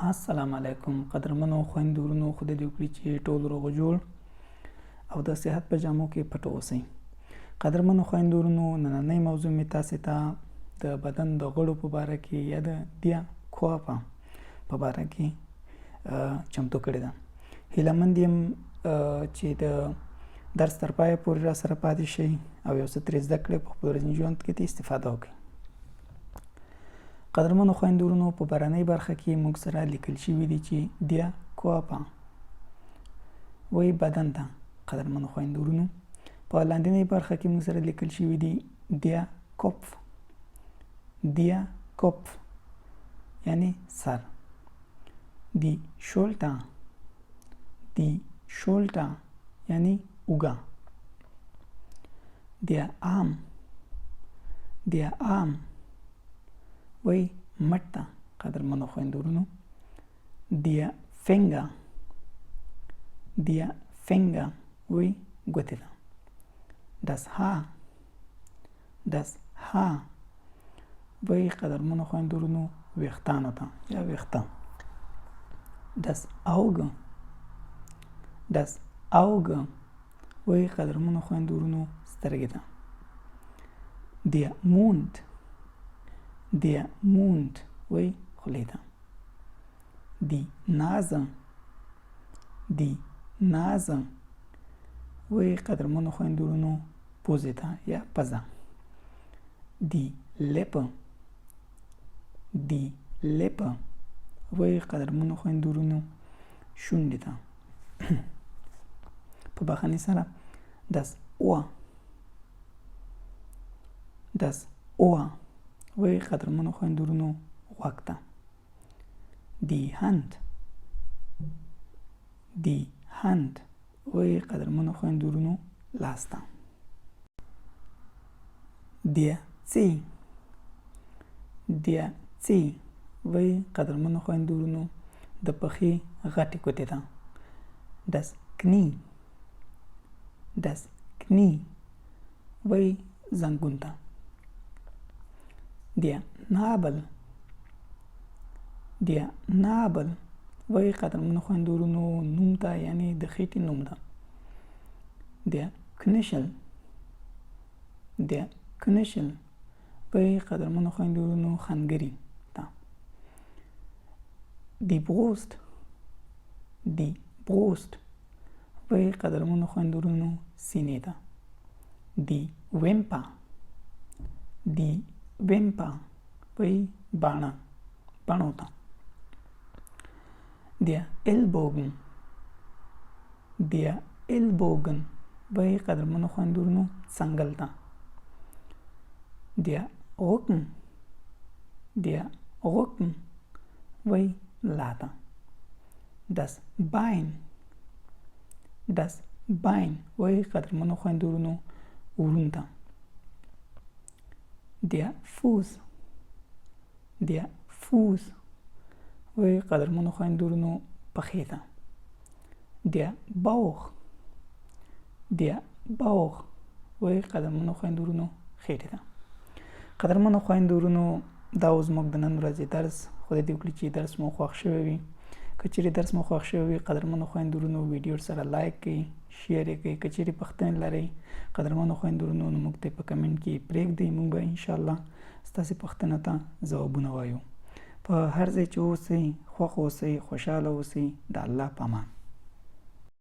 السلام علیکم قدرمنو خویندو ورونو، خدای دې وکړي چې ټول روغ جوړ او د صحت په جامو کې پټ اوسئ. قدرمنو خویندو ورونو، نننۍ موضوع مې تاسې ته د بدن د غړو په باره کې یا د دیا کوافه په باره کې چمتو کړې ده. هیله مند یم چې د درس تر پایه پورې را سره پاتې شئ او یو څه ترې زده کړئ، په خپل ورځني ژوند کې ترې استفاده وکړئ. قدرمنو خویندو ورونو، په بهرنۍ برخه کې موږ سره لیکل شوي دي چې دیا کوافه وایي بدن ته. قدرمنو خویندو ورونو، په لاندنۍ برخه کې موږ سره لیکل شوي دي دیا کوپف. دیا کوپف یعنی سر. دی شولټا. دی شولټا یعنی اوږه. دیا آم. دیا آم وی مټ ته. قدرمنو خویندو ورونو، دیا فنګا. دیا فنګا وی ګوتې ته. دس ها. دس ها وی قدرمنو خویندو ورونو ویښتانو ته یا ویښته. دس اوګه. دس اوګه وی قدرمنو خویندو ورونو سترګې ته. دیا موند. دیا موند وی خولې ته. دی نازه. دی نازه وی قدرمنو خویندو ورونو پوزې ته یا پزه. دی لپه. دی لپه وی قدرمنو خویندو ورونو شونډې ته. په بخښنې سره دس اوه. دس اوه وی قدرمنو خویندو ورونو غوږ ته. دی هند. دی هند وی قدرمنو خویندو ورونو لاس ته. دیا څی. دیا څی وی قدرمنو خویندو ورونو د پښې غټې ګوتې ته. دس کنی. دس کنی وی زنګون ته. دیا نابل. دیا نابل وی قدرمنو خویندو ورونو نوم ته یعنی د خېټې نوم ده. دیا کنشل. دیا کنشل وی قدرمنو خویندو ورونو خنګري ته. دی بروست. دی بروست وی قدرمنو خویندو ورونو سینې ته. دی ویمپا. دی ویمپا وی باڼه بڼو ته. دیا البوګن. دیا البوګن وی قدرمنو خویندو ورونو څنګل ته. دیا غوکن. دیا غوکن وی لاته. دس باین. دس باین وی قدرمنو خویندو ورونو ورون ته. دیا فوز. دیا فوز وی قدرمنو خویندو ورونو پښې ته. دیا باوغ. دیا باوغ وی قدرمنو خویندو ورونو خېټې ته. قدرمنو خویندو ورونو، دا اوس زموږ د نن ورځې درس. خدای دې وکړي چې درس مو خوښ شوی وي. که چیرې درس مو خوښ شوی وي، قدرمنو خویندو ورونو ویډیو سره لایک کړئ، شیر یې کړئ. که چیرې پوښتنې لرئ قدرمنو خویندو ورونو نو موږ ته په کمنټ کې پرېږدئ. موږ به انشاءالله ستاسې پوښتنو ته ځوابونه وایو. په هر ځای چې اوسئ خوښ اوسئ، خوشحاله اوسئ. د الله په امان.